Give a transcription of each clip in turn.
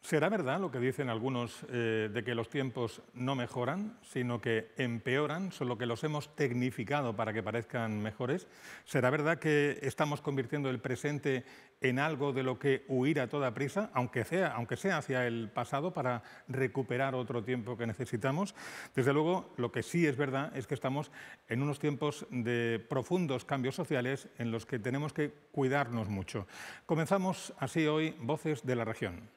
¿Será verdad lo que dicen algunos de que los tiempos no mejoran, sino que empeoran, solo que los hemos tecnificado para que parezcan mejores? ¿Será verdad que estamos convirtiendo el presente en algo de lo que huir a toda prisa, aunque sea hacia el pasado, para recuperar otro tiempo que necesitamos? Desde luego, lo que sí es verdad es que estamos en unos tiempos de profundos cambios sociales en los que tenemos que cuidarnos mucho. Comenzamos así hoy Voces de la Región.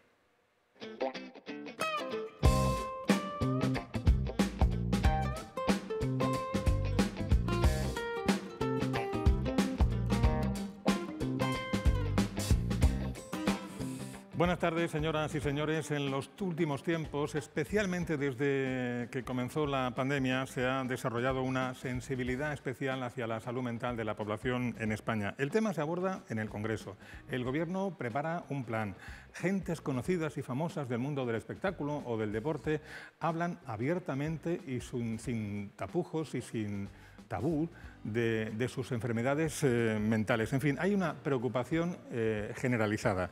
Buenas tardes, señoras y señores. En los últimos tiempos, especialmente desde que comenzó la pandemia, se ha desarrollado una sensibilidad especial hacia la salud mental de la población en España. El tema se aborda en el Congreso. El Gobierno prepara un plan. Gentes conocidas y famosas del mundo del espectáculo o del deporte hablan abiertamente y sin tapujos y sin tabú de sus enfermedades mentales. En fin, hay una preocupación generalizada.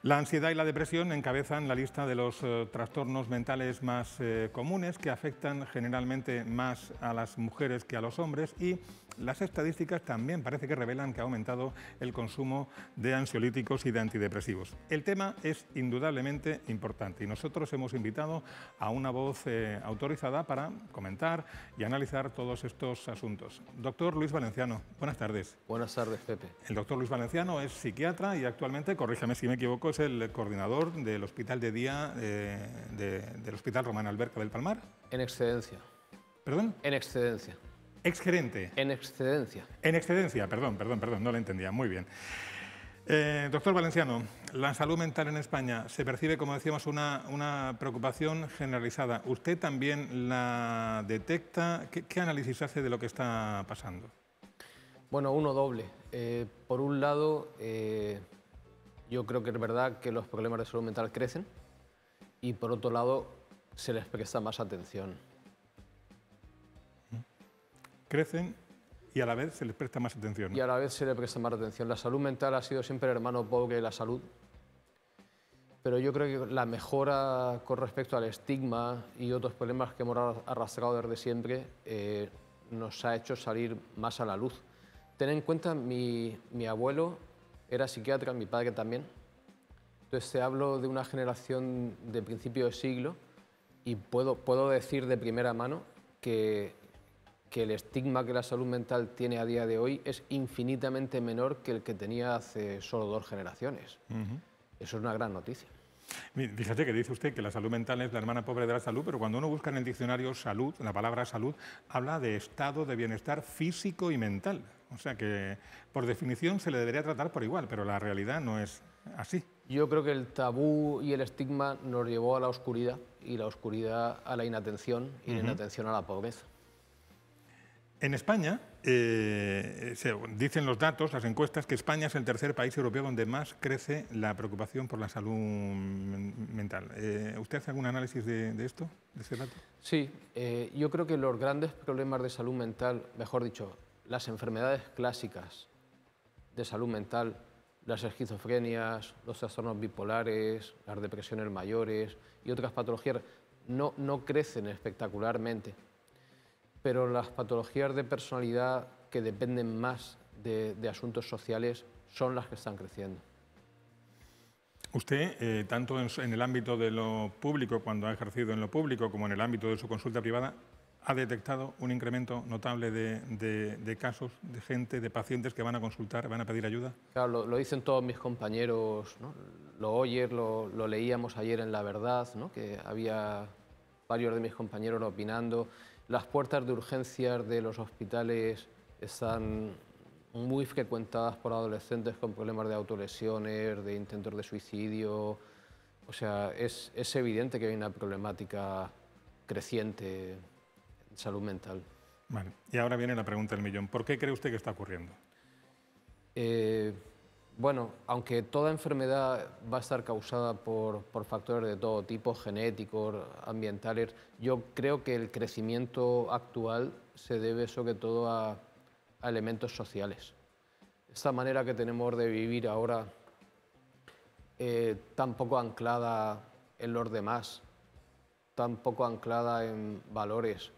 La ansiedad y la depresión encabezan la lista de los trastornos mentales más comunes, que afectan generalmente más a las mujeres que a los hombres, y las estadísticas también parece que revelan que ha aumentado el consumo de ansiolíticos y de antidepresivos. El tema es indudablemente importante y nosotros hemos invitado a una voz autorizada para comentar y analizar todos estos asuntos. Doctor Luis Valenciano, buenas tardes. Buenas tardes, Pepe. El doctor Luis Valenciano es psiquiatra y actualmente, corríjame si me equivoco, es el coordinador del Hospital de Día del Hospital Román Alberca del Palmar. En excedencia. ¿Perdón? En excedencia. Exgerente. En excedencia. En excedencia, perdón, no lo entendía, muy bien. Doctor Valenciano, la salud mental en España se percibe, como decíamos, una preocupación generalizada. ¿Usted también la detecta? ¿Qué análisis hace de lo que está pasando? Bueno, uno doble. Por un lado, yo creo que es verdad que los problemas de salud mental crecen y por otro lado se les presta más atención. Crecen y a la vez se les presta más atención. Y a la vez se le presta más atención. La salud mental ha sido siempre el hermano pobre de la salud, pero yo creo que la mejora con respecto al estigma y otros problemas que hemos arrastrado desde siempre nos ha hecho salir más a la luz. Ten en cuenta, mi abuelo era psiquiatra, mi padre también. Entonces te hablo de una generación de principio de siglo y puedo decir de primera mano que el estigma que la salud mental tiene a día de hoy es infinitamente menor que el que tenía hace solo 2 generaciones. Eso es una gran noticia. Fíjate que dice usted que la salud mental es la hermana pobre de la salud, pero cuando uno busca en el diccionario salud, la palabra salud, habla de estado de bienestar físico y mental. O sea que, por definición, se le debería tratar por igual, pero la realidad no es así. Yo creo que el tabú y el estigma nos llevó a la oscuridad y la oscuridad a la inatención y la inatención a la pobreza. En España, dicen los datos, las encuestas, que España es el tercer país europeo donde más crece la preocupación por la salud mental. ¿Usted hace algún análisis de esto, de ese dato? Sí, yo creo que los grandes problemas de salud mental, mejor dicho, las enfermedades clásicas de salud mental, las esquizofrenias, los trastornos bipolares, las depresiones mayores y otras patologías, no crecen espectacularmente. Pero las patologías de personalidad que dependen más de asuntos sociales son las que están creciendo. Usted, tanto en el ámbito de lo público, cuando ha ejercido en lo público, como en el ámbito de su consulta privada, ha detectado un incremento notable de casos, de gente, de pacientes que van a consultar, van a pedir ayuda. Claro, lo dicen todos mis compañeros, ¿no? Lo oyes, lo leíamos ayer en La Verdad, ¿no? Que había varios de mis compañeros opinando. Las puertas de urgencias de los hospitales están muy frecuentadas por adolescentes con problemas de autolesiones, de intentos de suicidio. O sea, es evidente que hay una problemática creciente en salud mental. Vale. Y ahora viene la pregunta del millón. ¿Por qué cree usted que está ocurriendo? Bueno, aunque toda enfermedad va a estar causada por factores de todo tipo, genéticos, ambientales, yo creo que el crecimiento actual se debe sobre todo a elementos sociales. Esta manera que tenemos de vivir ahora tan poco anclada en los demás, tan poco anclada en valores,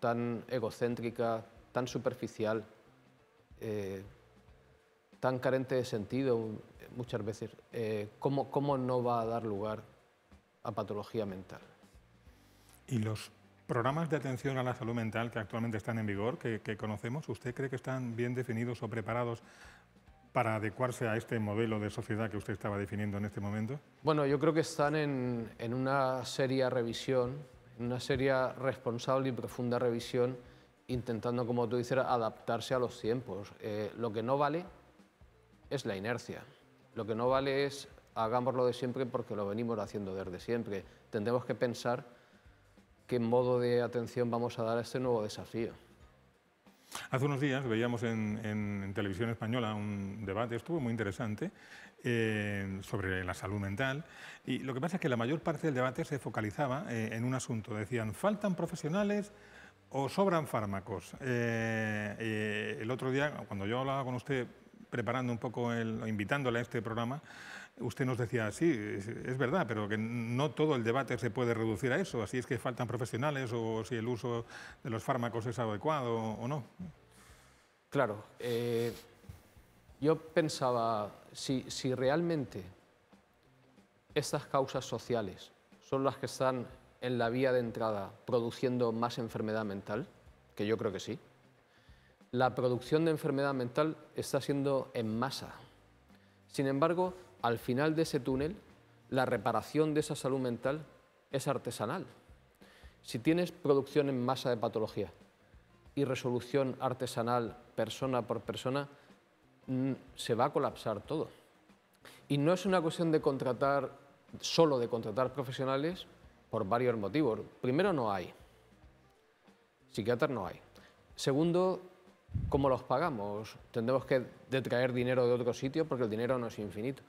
tan egocéntrica, tan superficial, tan carente de sentido muchas veces, ¿cómo no va a dar lugar a patología mental? ¿Y los programas de atención a la salud mental que actualmente están en vigor, que conocemos, usted cree que están bien definidos o preparados para adecuarse a este modelo de sociedad que usted estaba definiendo en este momento? Bueno, yo creo que están en una seria revisión, en una seria, responsable y profunda revisión, intentando, como tú dices, adaptarse a los tiempos. Lo que no vale es la inercia. Lo que no vale es hagámoslo de siempre porque lo venimos haciendo desde siempre. Tendremos que pensar qué modo de atención vamos a dar a este nuevo desafío. Hace unos días veíamos en televisión española un debate, estuvo muy interesante, sobre la salud mental, y lo que pasa es que la mayor parte del debate se focalizaba en un asunto. Decían, ¿faltan profesionales o sobran fármacos? El otro día, cuando yo hablaba con usted, preparando un poco, invitándole a este programa, usted nos decía, sí, es verdad, pero que no todo el debate se puede reducir a eso, así es que faltan profesionales o si el uso de los fármacos es adecuado o no. Claro, yo pensaba, si realmente estas causas sociales son las que están en la vía de entrada produciendo más enfermedad mental, que yo creo que sí, la producción de enfermedad mental está siendo en masa. Sin embargo, al final de ese túnel, la reparación de esa salud mental es artesanal. Si tienes producción en masa de patología y resolución artesanal persona por persona, se va a colapsar todo. Y no es una cuestión de solo de contratar profesionales por varios motivos. Primero, no hay. Psiquiatras no hay. Segundo, ¿cómo los pagamos? Tendremos que traer dinero de otro sitio porque el dinero no es infinito.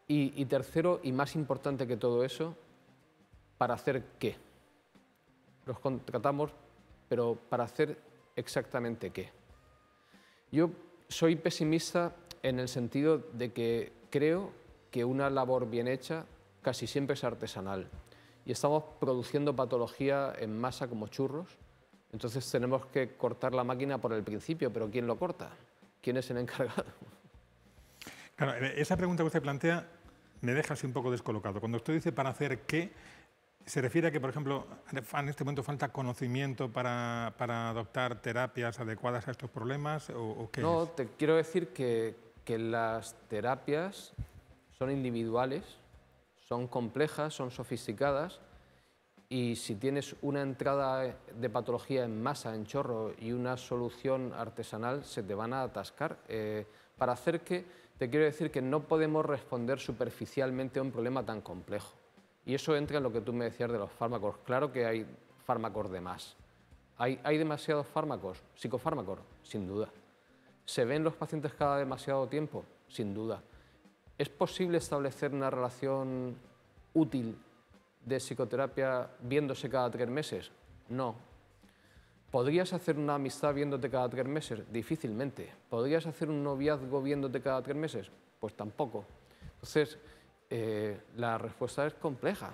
Y tercero, y más importante que todo eso, ¿para hacer qué? Los contratamos, pero ¿para hacer exactamente qué? Yo soy pesimista en el sentido de que creo que una labor bien hecha casi siempre es artesanal. Y estamos produciendo patología en masa como churros, entonces tenemos que cortar la máquina por el principio, pero ¿quién lo corta? ¿Quién es el encargado? Claro, esa pregunta que usted plantea me deja así un poco descolocado. Cuando usted dice ¿para hacer qué?, ¿se refiere a que, por ejemplo, en este momento falta conocimiento para adoptar terapias adecuadas a estos problemas o qué No, es? te quiero decir que las terapias son individuales, son complejas, son sofisticadas, y si tienes una entrada de patología en masa, en chorro, y una solución artesanal, se te van a atascar. Para hacer que, te quiero decir que no podemos responder superficialmente a un problema tan complejo. Y eso entra en lo que tú me decías de los fármacos. Claro que hay fármacos de más. ¿Hay demasiados fármacos? ¿Psicofármacos? Sin duda. ¿Se ven los pacientes cada demasiado tiempo? Sin duda. ¿Es posible establecer una relación útil de psicoterapia viéndose cada 3 meses? No. ¿Podrías hacer una amistad viéndote cada 3 meses? Difícilmente. ¿Podrías hacer un noviazgo viéndote cada 3 meses? Pues tampoco. Entonces, la respuesta es compleja.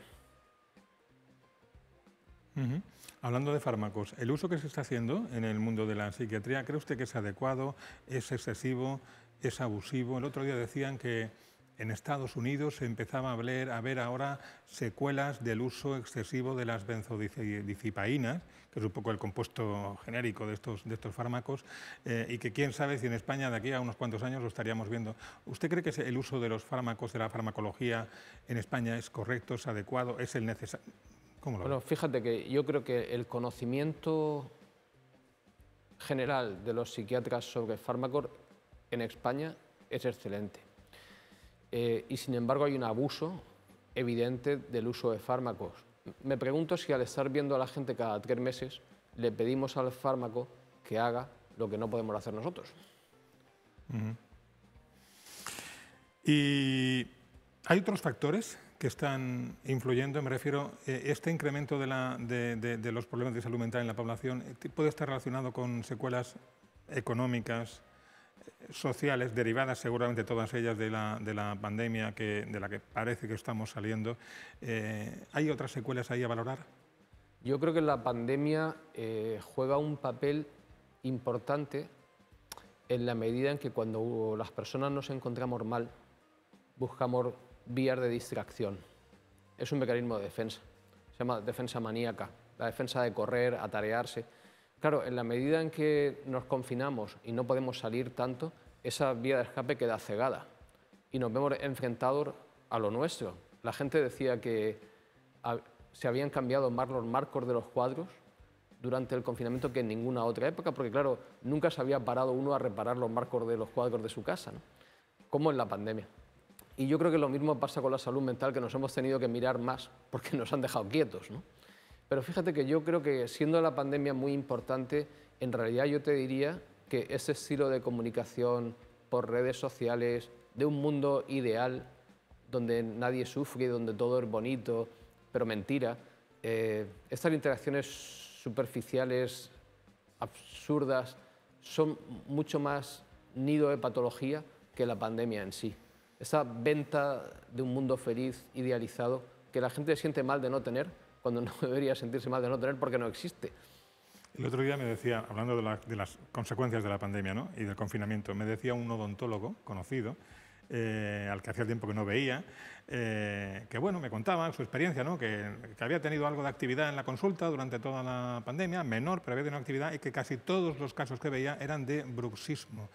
Hablando de fármacos, ¿el uso que se está haciendo en el mundo de la psiquiatría, cree usted que es adecuado, es excesivo, es abusivo? El otro día decían que en Estados Unidos se empezaba a ver ahora secuelas del uso excesivo de las benzodiazepinas, que es un poco el compuesto genérico de estos fármacos, y que quién sabe si en España de aquí a unos cuantos años lo estaríamos viendo. ¿Usted cree que el uso de los fármacos, de la farmacología en España es correcto, es adecuado, es el necesario? ¿Cómo lo ve? Bueno, fíjate que yo creo que el conocimiento general de los psiquiatras sobre fármacos en España es excelente. Y sin embargo hay un abuso evidente del uso de fármacos. Me pregunto si al estar viendo a la gente cada 3 meses le pedimos al fármaco que haga lo que no podemos hacer nosotros. ¿Y hay otros factores que están influyendo? Me refiero, este incremento de los problemas de salud mental en la población puede estar relacionado con secuelas económicas, sociales derivadas seguramente todas ellas de la pandemia de la que parece que estamos saliendo. ¿Hay otras secuelas ahí a valorar? Yo creo que la pandemia juega un papel importante en la medida en que cuando las personas nos encontramos mal, buscamos vías de distracción. Es un mecanismo de defensa, se llama defensa maníaca, la defensa de correr, atarearse. Claro, en la medida en que nos confinamos y no podemos salir tanto, esa vía de escape queda cegada y nos vemos enfrentados a lo nuestro. La gente decía que se habían cambiado más los marcos de los cuadros durante el confinamiento que en ninguna otra época, porque claro, nunca se había parado uno a reparar los marcos de los cuadros de su casa, ¿no? Como en la pandemia. Y yo creo que lo mismo pasa con la salud mental, que nos hemos tenido que mirar más porque nos han dejado quietos, ¿no? Pero fíjate que yo creo que siendo la pandemia muy importante, en realidad yo te diría que ese estilo de comunicación por redes sociales, de un mundo ideal, donde nadie sufre, donde todo es bonito, pero mentira, estas interacciones superficiales, absurdas, son mucho más nido de patología que la pandemia en sí. Esa venta de un mundo feliz, idealizado, que la gente siente mal de no tener, cuando no debería sentirse mal de no tener porque no existe. El otro día me decía, hablando de las consecuencias de la pandemia, ¿no?, y del confinamiento, me decía un odontólogo conocido, al que hacía tiempo que no veía, que bueno, me contaba su experiencia, ¿no?, que había tenido algo de actividad en la consulta durante toda la pandemia, menor, pero había tenido actividad, y que casi todos los casos que veía eran de bruxismo,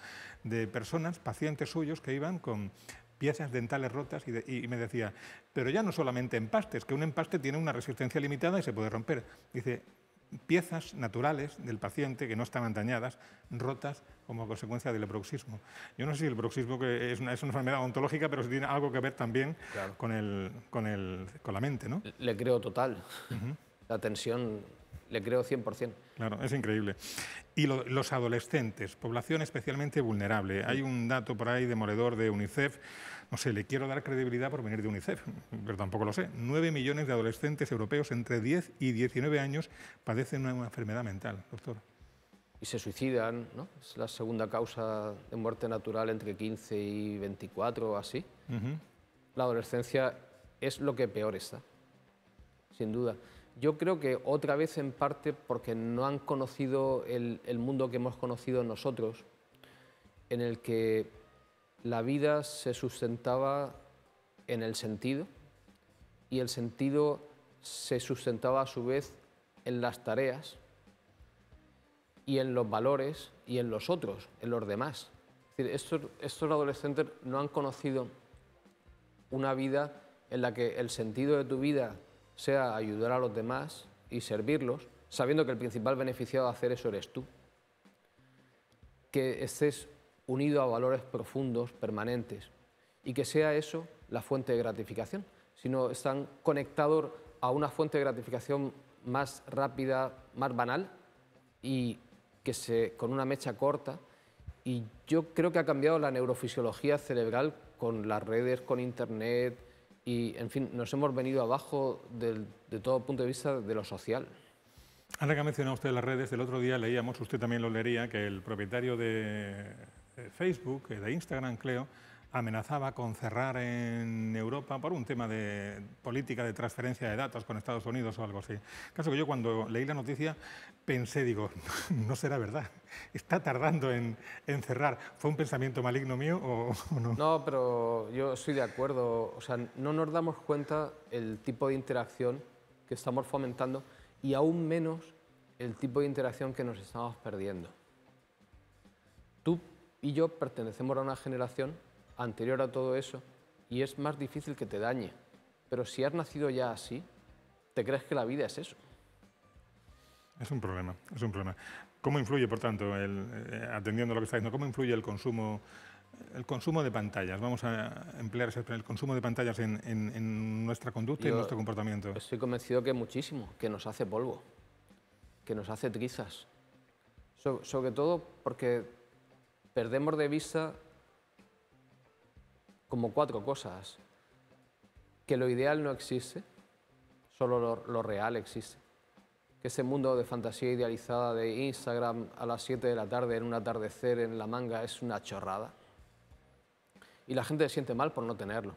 de personas, pacientes suyos, que iban con piezas dentales rotas y me decía, pero ya no solamente empastes, que un empaste tiene una resistencia limitada y se puede romper. Dice, piezas naturales del paciente que no estaban dañadas, rotas como consecuencia del bruxismo. Yo no sé si el bruxismo que es una enfermedad ontológica, pero sí tiene algo que ver también, claro, con la mente, ¿no? Le creo total. La tensión le creo 100%. Claro, es increíble. Y los adolescentes, población especialmente vulnerable. Hay un dato por ahí demoledor de UNICEF, no sé, le quiero dar credibilidad por venir de UNICEF, pero tampoco lo sé. 9 millones de adolescentes europeos entre 10 y 19 años padecen una enfermedad mental, doctor. Y se suicidan, ¿no? Es la segunda causa de muerte natural entre 15 y 24 o así. La adolescencia es lo que peor está, sin duda. Yo creo que otra vez en parte porque no han conocido el mundo que hemos conocido nosotros, en el que la vida se sustentaba en el sentido y el sentido se sustentaba a su vez en las tareas y en los valores y en los otros, en los demás. Es decir, estos adolescentes no han conocido una vida en la que el sentido de tu vida sea ayudar a los demás y servirlos, sabiendo que el principal beneficiado de hacer eso eres tú. Que estés unido a valores profundos, permanentes, y que sea eso la fuente de gratificación, sino están conectados a una fuente de gratificación más rápida, más banal, y con una mecha corta. Y yo creo que ha cambiado la neurofisiología cerebral con las redes, con Internet, y, en fin, nos hemos venido abajo de todo punto de vista de lo social. Ahora que ha mencionado usted las redes, el otro día leíamos, usted también lo leería, que el propietario de Facebook, de Instagram, creo, amenazaba con cerrar en Europa por un tema de política de transferencia de datos con Estados Unidos o algo así. Caso que yo cuando leí la noticia pensé, digo, no será verdad, está tardando en cerrar. ¿Fue un pensamiento maligno mío o no? No, pero yo estoy de acuerdo. O sea, no nos damos cuenta el tipo de interacción que estamos fomentando y aún menos el tipo de interacción que nos estamos perdiendo. Tú y yo pertenecemos a una generación anterior a todo eso y es más difícil que te dañe. Pero si has nacido ya así, ¿te crees que la vida es eso? Es un problema, es un problema. ¿Cómo influye, por tanto, atendiendo a lo que está diciendo, cómo influye el consumo de pantallas? Vamos a emplear el consumo de pantallas en nuestra conducta y en nuestro comportamiento. Estoy convencido que muchísimo, que nos hace polvo, que nos hace trizas. Sobre todo porque perdemos de vista como 4 cosas. Que lo ideal no existe, solo lo real existe. que ese mundo de fantasía idealizada de Instagram a las 7 de la tarde en un atardecer en La Manga es una chorrada. Y la gente se siente mal por no tenerlo.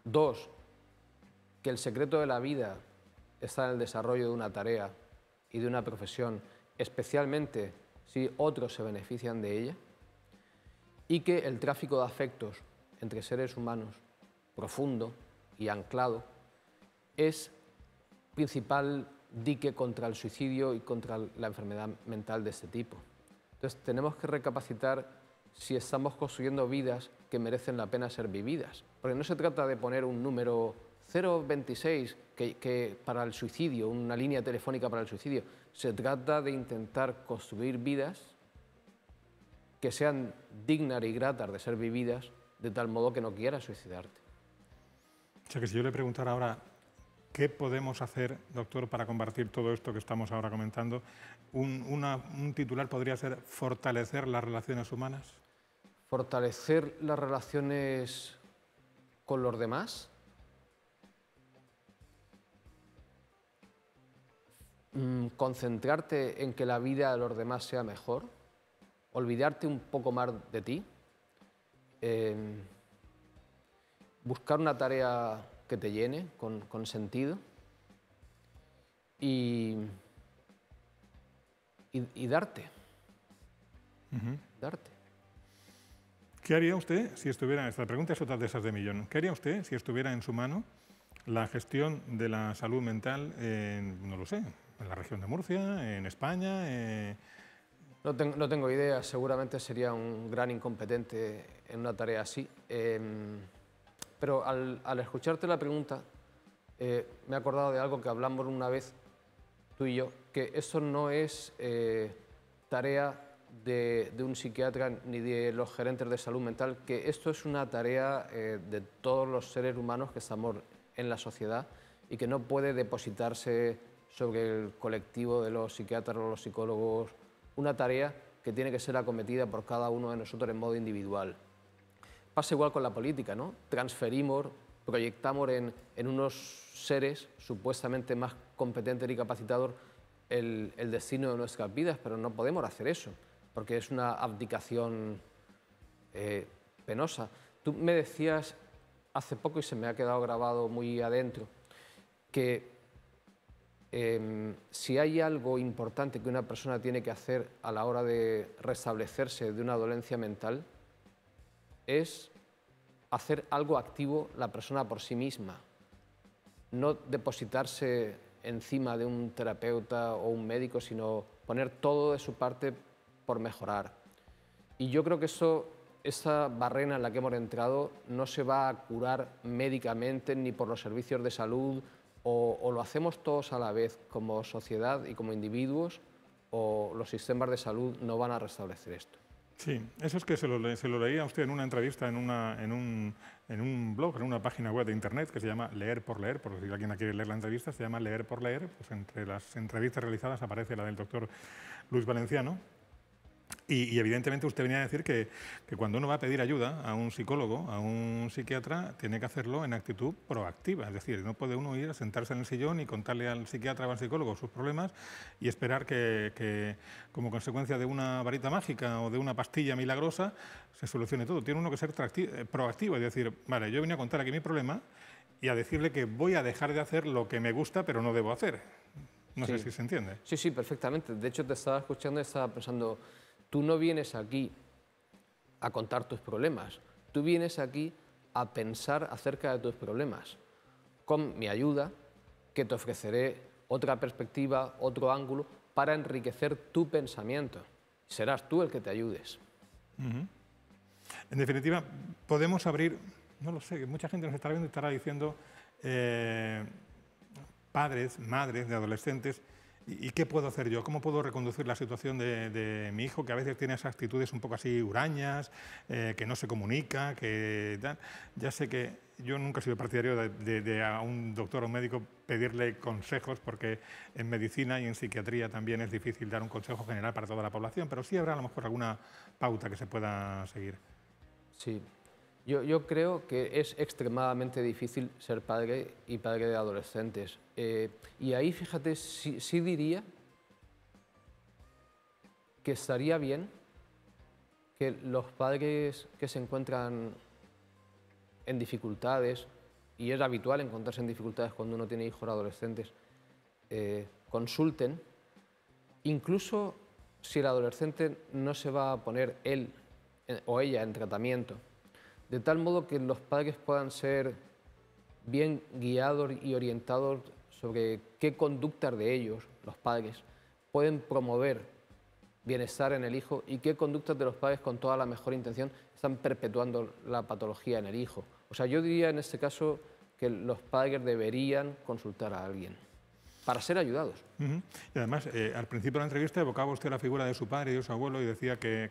2, que el secreto de la vida está en el desarrollo de una tarea y de una profesión, especialmente si otros se benefician de ella, y que el tráfico de afectos entre seres humanos, profundo y anclado, es principal dique contra el suicidio y contra la enfermedad mental de este tipo. Entonces tenemos que recapacitar si estamos construyendo vidas que merecen la pena ser vividas, porque no se trata de poner un número 026 que para el suicidio, una línea telefónica para el suicidio, se trata de intentar construir vidas que sean dignas y gratas de ser vividas, de tal modo que no quieras suicidarte. O sea que si yo le preguntara ahora, ¿qué podemos hacer, doctor, para combatir todo esto que estamos ahora comentando? Un titular podría ser fortalecer las relaciones humanas. Fortalecer las relaciones con los demás. Concentrarte en que la vida de los demás sea mejor. Olvidarte un poco más de ti. Buscar una tarea que te llene con sentido y darte. Darte. ¿Qué haría usted si estuviera, esta pregunta es otra de esas de millón, ¿qué haría usted si estuviera en su mano la gestión de la salud mental en, no lo sé, en la región de Murcia, en España? No tengo idea, seguramente sería un gran incompetente en una tarea así. Pero al escucharte la pregunta, me he acordado de algo que hablamos una vez tú y yo, que eso no es tarea de un psiquiatra ni de los gerentes de salud mental, que esto es una tarea de todos los seres humanos que estamos en la sociedad y que no puede depositarse sobre el colectivo de los psiquiatras o los psicólogos, una tarea que tiene que ser acometida por cada uno de nosotros en modo individual. Pasa igual con la política, ¿no? Transferimos, proyectamos en unos seres supuestamente más competentes y capacitados el destino de nuestras vidas, pero no podemos hacer eso, porque es una abdicación penosa. Tú me decías hace poco, y se me ha quedado grabado muy adentro, que si hay algo importante que una persona tiene que hacer a la hora de restablecerse de una dolencia mental, es hacer algo activo la persona por sí misma, no depositarse encima de un terapeuta o un médico, sino poner todo de su parte por mejorar. Y yo creo que esa barrera en la que hemos entrado no se va a curar médicamente ni por los servicios de salud, o lo hacemos todos a la vez como sociedad y como individuos, o los sistemas de salud no van a restablecer esto. Sí, eso es que se lo leía a usted en una entrevista en un blog, en una página web de internet que se llama Leer por Leer, por si alguien quiere leer la entrevista, se llama Leer por Leer, pues entre las entrevistas realizadas aparece la del doctor Luis Valenciano. Y evidentemente usted venía a decir que cuando uno va a pedir ayuda a un psicólogo, a un psiquiatra, tiene que hacerlo en actitud proactiva. Es decir, no puede uno ir a sentarse en el sillón y contarle al psiquiatra o al psicólogo sus problemas y esperar que como consecuencia de una varita mágica o de una pastilla milagrosa se solucione todo. Tiene uno que ser proactivo y decir, vale, yo vine a contar aquí mi problema y a decirle que voy a dejar de hacer lo que me gusta pero no debo hacer. No sé si se entiende. Sí, sí, perfectamente. De hecho, te estaba escuchando y estaba pensando, tú no vienes aquí a contar tus problemas, tú vienes aquí a pensar acerca de tus problemas. Con mi ayuda, que te ofreceré otra perspectiva, otro ángulo, para enriquecer tu pensamiento. Serás tú el que te ayudes. En definitiva, podemos abrir, no lo sé, mucha gente nos estará viendo y estará diciendo, padres, madres de adolescentes, ¿y qué puedo hacer yo? ¿Cómo puedo reconducir la situación de mi hijo, que a veces tiene esas actitudes un poco así hurañas, que no se comunica, que tal? Ya sé que yo nunca he sido partidario de a un doctor o un médico pedirle consejos, porque en medicina y en psiquiatría también es difícil dar un consejo general para toda la población, pero sí habrá a lo mejor alguna pauta que se pueda seguir. Sí. Yo creo que es extremadamente difícil ser padre y padre de adolescentes. Y ahí, fíjate, sí diría que estaría bien que los padres que se encuentran en dificultades, y es habitual encontrarse en dificultades cuando uno tiene hijos adolescentes, consulten, incluso si el adolescente no se va a poner él o ella en tratamiento, de tal modo que los padres puedan ser bien guiados y orientados sobre qué conductas de ellos, los padres, pueden promover bienestar en el hijo y qué conductas de los padres con toda la mejor intención están perpetuando la patología en el hijo. O sea, yo diría en este caso que los padres deberían consultar a alguien para ser ayudados. Y además, al principio de la entrevista evocaba usted la figura de su padre y de su abuelo y decía que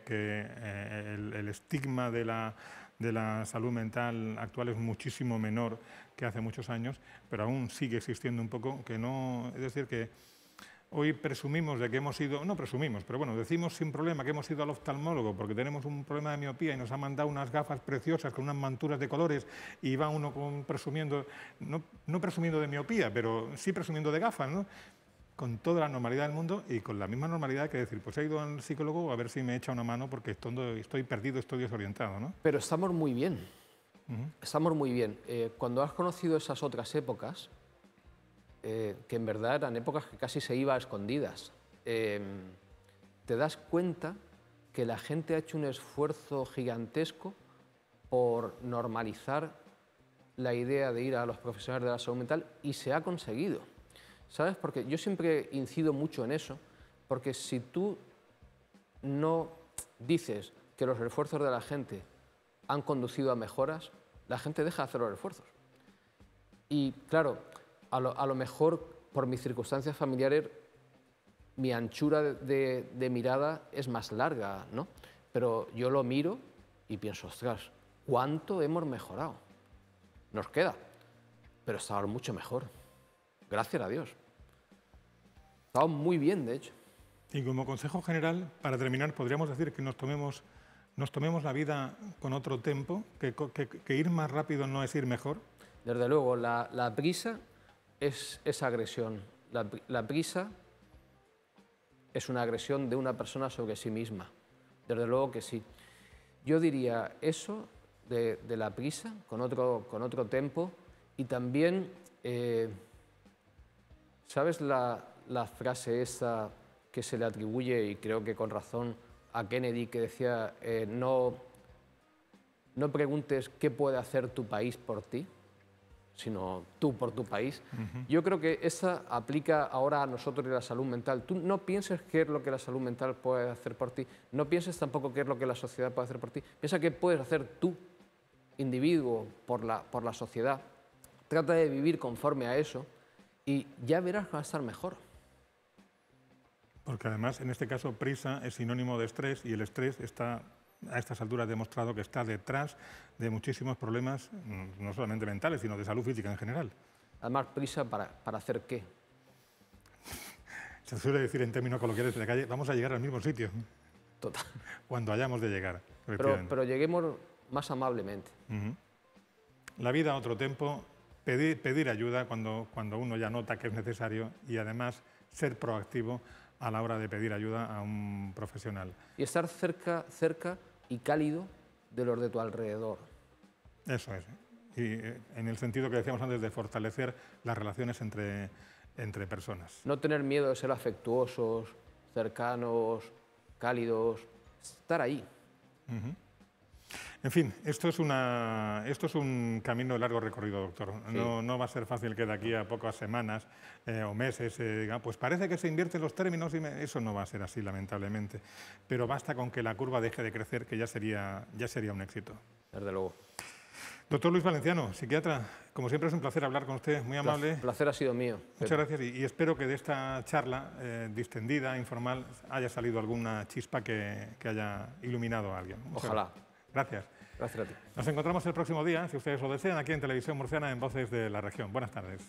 el estigma de la salud mental actual es muchísimo menor que hace muchos años, pero aún sigue existiendo un poco, que no, es decir, que hoy presumimos de que hemos ido, no presumimos, pero bueno, decimos sin problema que hemos ido al oftalmólogo porque tenemos un problema de miopía y nos ha mandado unas gafas preciosas con unas monturas de colores y va uno presumiendo, no presumiendo de miopía, pero sí presumiendo de gafas, ¿no? Con toda la normalidad del mundo y con la misma normalidad que decir, pues he ido al psicólogo a ver si me echa una mano porque estoy perdido, estoy desorientado, ¿no? Pero estamos muy bien, estamos muy bien. Cuando has conocido esas otras épocas, que en verdad eran épocas que casi se iba a escondidas, te das cuenta que la gente ha hecho un esfuerzo gigantesco por normalizar la idea de ir a los profesionales de la salud mental y se ha conseguido. ¿Sabes? Porque yo siempre incido mucho en eso, porque si tú no dices que los esfuerzos de la gente han conducido a mejoras, la gente deja de hacer los esfuerzos. Y claro, a lo mejor por mis circunstancias familiares mi anchura de mirada es más larga, ¿no? Pero yo lo miro y pienso, ostras, ¿cuánto hemos mejorado? Nos queda, pero estamos mucho mejor, gracias a Dios. Estamos muy bien, de hecho. Y como consejo general, para terminar, podríamos decir que nos tomemos la vida con otro tempo, que ir más rápido no es ir mejor. Desde luego, la prisa es agresión. La prisa es una agresión de una persona sobre sí misma. Desde luego que sí. Yo diría eso de la prisa con otro tempo y también, ¿sabes la frase esa que se le atribuye, y creo que con razón, a Kennedy, que decía no preguntes qué puede hacer tu país por ti, sino tú por tu país? Yo creo que esa aplica ahora a nosotros y a la salud mental. Tú no pienses qué es lo que la salud mental puede hacer por ti, no pienses tampoco qué es lo que la sociedad puede hacer por ti, piensa qué puedes hacer tú, individuo, por la sociedad. Trata de vivir conforme a eso y ya verás que va a estar mejor. Porque además, en este caso, prisa es sinónimo de estrés y el estrés está, a estas alturas, demostrado que está detrás de muchísimos problemas, no solamente mentales, sino de salud física en general. Además, prisa para hacer qué. Se suele decir en términos coloquiales de la calle, vamos a llegar al mismo sitio. Total. Cuando hayamos de llegar. Pero lleguemos más amablemente. La vida a otro tiempo, pedir ayuda cuando uno ya nota que es necesario y además ser proactivo a la hora de pedir ayuda a un profesional. Y estar cerca y cálido de los de tu alrededor. Eso es. Y en el sentido que decíamos antes de fortalecer las relaciones entre personas. No tener miedo de ser afectuosos, cercanos, cálidos, estar ahí. En fin, esto es un camino de largo recorrido, doctor. Sí. No va a ser fácil que de aquí a pocas semanas o meses digan, pues parece que se invierten los términos y eso no va a ser así, lamentablemente. Pero basta con que la curva deje de crecer, que ya sería un éxito. Desde luego. Doctor Luis Valenciano, psiquiatra, como siempre es un placer hablar con usted, muy amable. El placer ha sido mío. Muchas gracias y espero que de esta charla distendida, informal, haya salido alguna chispa que haya iluminado a alguien. Ojalá. Gracias. Gracias a ti. Nos encontramos el próximo día, si ustedes lo desean, aquí en Televisión Murciana en Voces de la Región. Buenas tardes.